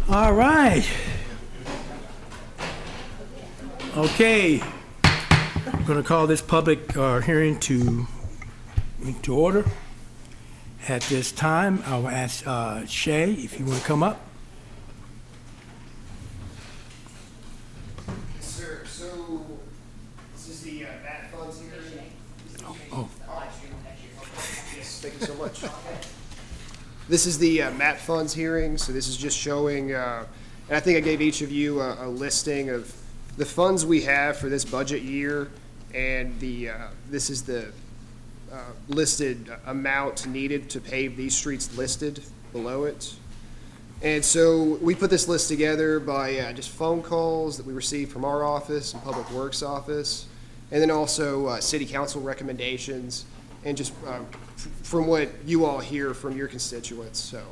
All right. Okay. I'm going to call this public hearing to order. At this time, I will ask Shay if you want to come up. Yes, sir. So this is the MAT funds hearing. Oh. Yes, thank you so much. This is the MAT funds hearing. So this is just showing, and I think I gave each of you a listing of the funds we have for this budget year, and this is the listed amount needed to pave these streets listed below it. And so we put this list together by just phone calls that we received from our office and Public Works office, and then also city council recommendations, and just from what you all hear from your constituents. So,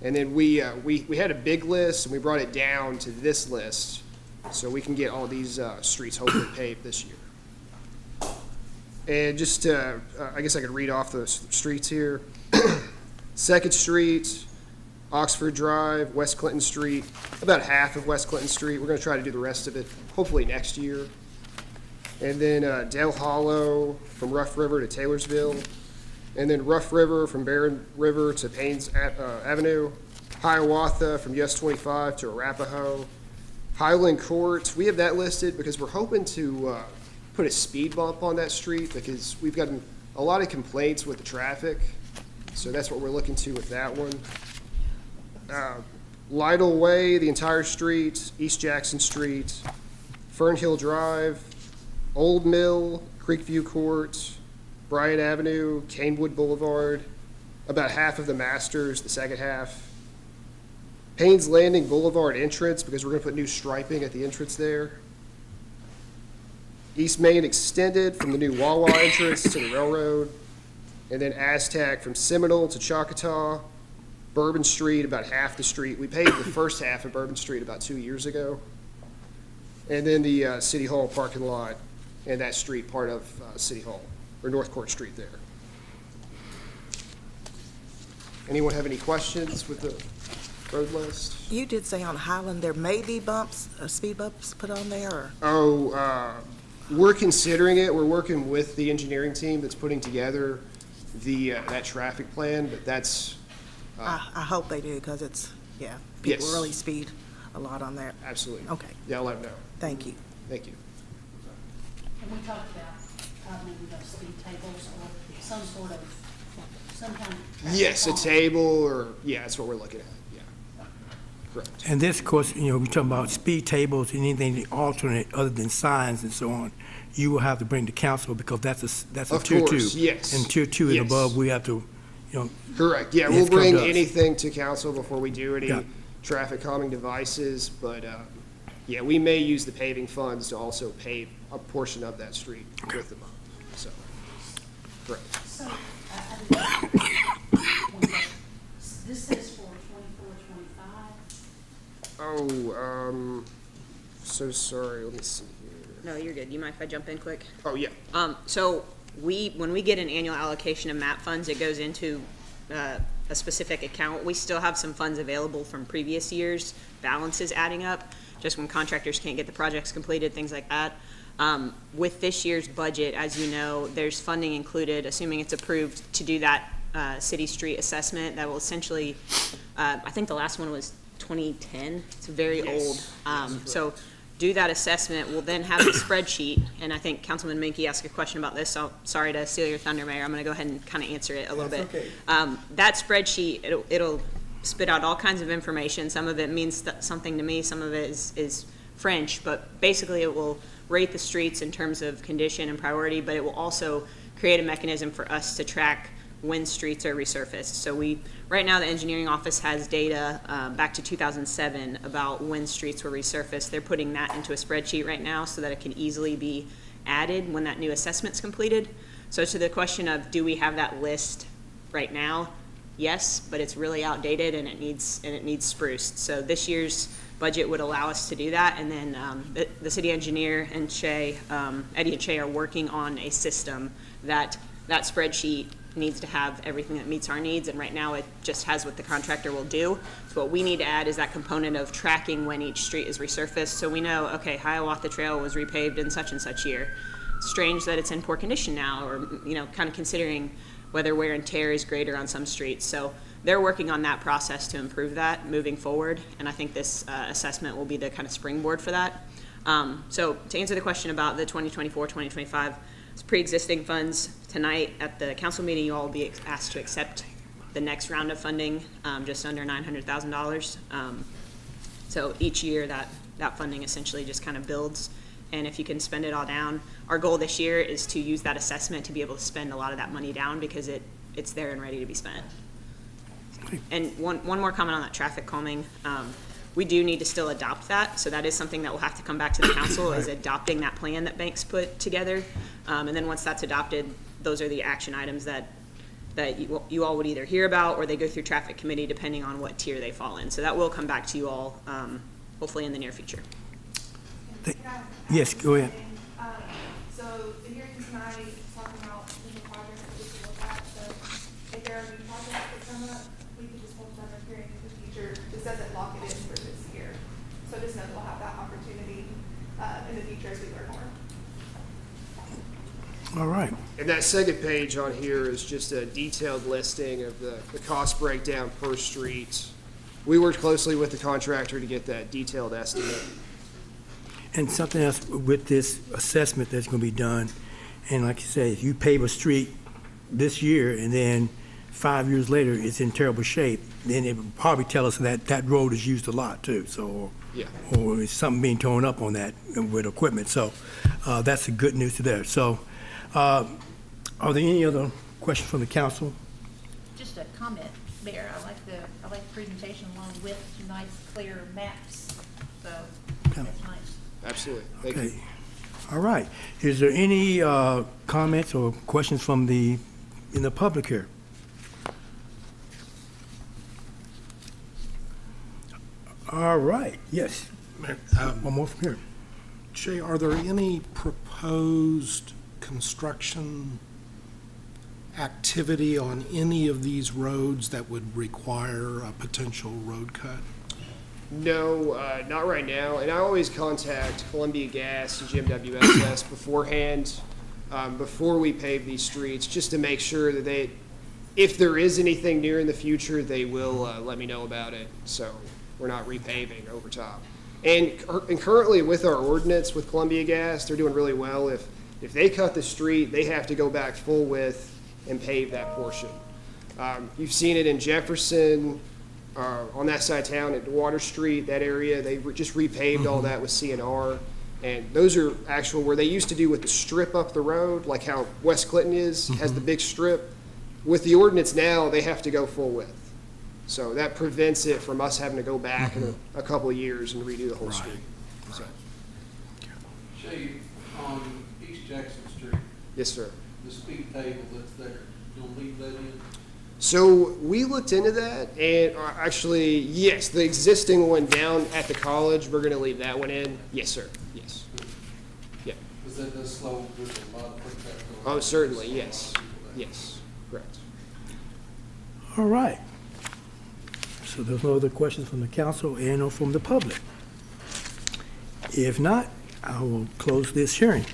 and then we had a big list, and we brought it down to this list, so we can get all these streets hopefully paved this year. And just I guess I could read off the streets here. 2nd Street, Oxford Drive, West Clinton Street, about half of West Clinton Street. We're going to try to do the rest of it hopefully next year. And then Dale Hollow from Rough River to Taylorsville. And then Rough River from Barron River to Paynes Avenue. Hiawatha from US 25 to Arapahoe. Highland Court, we have that listed because we're hoping to put a speed bump on that street because we've gotten a lot of complaints with the traffic. So that's what we're looking to with that one. Lytle Way, the entire street, East Jackson Street, Fernhill Drive, Old Mill, Creekview Court, Bryant Avenue, Canewood Boulevard, about half of the Masters, the second half. Paynes Landing Boulevard entrance because we're going to put new striping at the entrance there. East Main extended from the new Wawa entrance to the railroad. And then Aztec from Seminole to Choctaw. Bourbon Street, about half the street. We paved the first half of Bourbon Street about 2 years ago. And then the City Hall parking lot and that street part of City Hall, or North Court Street there. Anyone have any questions with the road list? You did say on Highland there may be bumps, speed bumps put on there, or? We're considering it. We're working with the engineering team that's putting together that traffic plan, but that's. I hope they do, because it's, people Yes. really speed a lot on there. Absolutely. Okay, Yeah, I'll let them know. thank you. Thank you. And we talked about maybe those speed tables or some kind of. Yes, a table or, that's what we're looking at. Yeah. Correct. And this, of course, we're talking about speed tables and anything alternate other than signs and so on. You will have to bring to council because that's a Of tier course, 2. yes. And tier 2 and Yes. above, we have to, Correct. Yeah, Yes, we'll come bring to us. anything to council before we do any Yeah. traffic calming devices, but, we may use the paving funds to also pave a portion of that street with them. So, correct. So, I didn't. This says for 24, 25. So sorry, let me see here. No, you're good. You mind if I jump in quick? Oh, yeah. So when we get an annual allocation of MAP funds, it goes into a specific account. We still have some funds available from previous years, balances adding up, just when contractors can't get the projects completed, things like that. With this year's budget, as you know, there's funding included, assuming it's approved, to do that city street assessment that will essentially, I think the last one was 2010. It's very Yes. old. So do that assessment. We'll then have the spreadsheet, and I think Councilman Minke asked a question about this, so sorry to steal your thunder, Mayor. I'm going to go ahead and kind of answer it a little bit. okay. That spreadsheet, it'll spit out all kinds of information. Some of it means something to me, some of it is French, but basically it will rate the streets in terms of condition and priority, but it will also create a mechanism for us to track when streets are resurfaced. So right now the engineering office has data back to 2007 about when streets were resurfaced. They're putting that into a spreadsheet right now so that it can easily be added when that new assessment's completed. So to the question of do we have that list right now? Yes, but it's really outdated and it needs spruced. So this year's budget would allow us to do that, and then the city engineer and Eddie and Shay are working on a system that spreadsheet needs to have everything that meets our needs, and right now it just has what the contractor will do. So what we need to add is that component of tracking when each street is resurfaced, so we know, okay, Hiawatha Trail was repaved in such and such year. It's strange that it's in poor condition now, or, kind of considering whether wear and tear is greater on some streets. So they're working on that process to improve that moving forward, and I think this assessment will be the kind of springboard for that. So to answer the question about the 2024, 2025, it's pre-existing funds. Tonight at the council meeting, you all will be asked to accept the next round of funding, just under $900,000. So each year that funding essentially just kind of builds, and if you can spend it all down, our goal this year is to use that assessment to be able to spend a lot of that money down because it's there and ready to be spent. And one more comment on that traffic calming. We do need to still adopt that, so that is something that will have to come back to the council, is adopting that plan that Banks put together. And then once that's adopted, those are the action items that you all would either hear about or they go through traffic committee depending on what tier they fall in. So that will come back to you all, hopefully in the near future. Yes, go ahead. So the hearing tonight is talking about the projects that we can look at, so if there are new projects that come up, we can just hold another hearing in the future. This doesn't lock it in for this year. So just know that we'll have that opportunity in the future as we learn more. All right. And that second page on here is just a detailed listing of the cost breakdown per street. We worked closely with the contractor to get that detailed estimate. And something else with this assessment that's going to be done, and like you say, if you pave a street this year and then 5 years later it's in terrible shape, then it would probably tell us that that road is used a lot too. So, Yeah. or it's something being torn up on that with equipment. So that's the good news to there. So are there any other questions from the council? Just a comment, Mayor. I like the presentation along with some nice, clear maps. So that's nice. Absolutely. Thank you. Okay. All right. Is there any comments or questions from in the public here? All right. Yes. One more from here. Jay, are there any proposed construction activity on any of these roads that would require a potential road cut? No, not right now. And I always contact Columbia Gas and GMWSS beforehand, before we pave these streets, just to make sure that if there is anything near in the future, they will let me know about it. So we're not repaving over top. And currently with our ordinance with Columbia Gas, they're doing really well. If they cut the street, they have to go back full width and pave that portion. You've seen it in Jefferson, on that side of town at Water Street, that area, they just repaved all that with CNR. And those are actual where they used to do with the strip up the road, like how West Clinton has the big strip. With the ordinance now, they have to go full width. So that prevents it from us having to go back in a couple of years and redo the whole street. So, Shay, on East Jackson Street, yes, sir. the speed table that's there, you gonna leave that in? So we looked into that, and actually, yes, the existing one down at the college, we're gonna leave that one in. Yes, sir. Yes. Yeah. Because that does slow, there's a lot of foot traffic. Oh, certainly. Yes. Yes. Correct. All right. So there's no other questions from the council and or from the public. If not, I will close this hearing.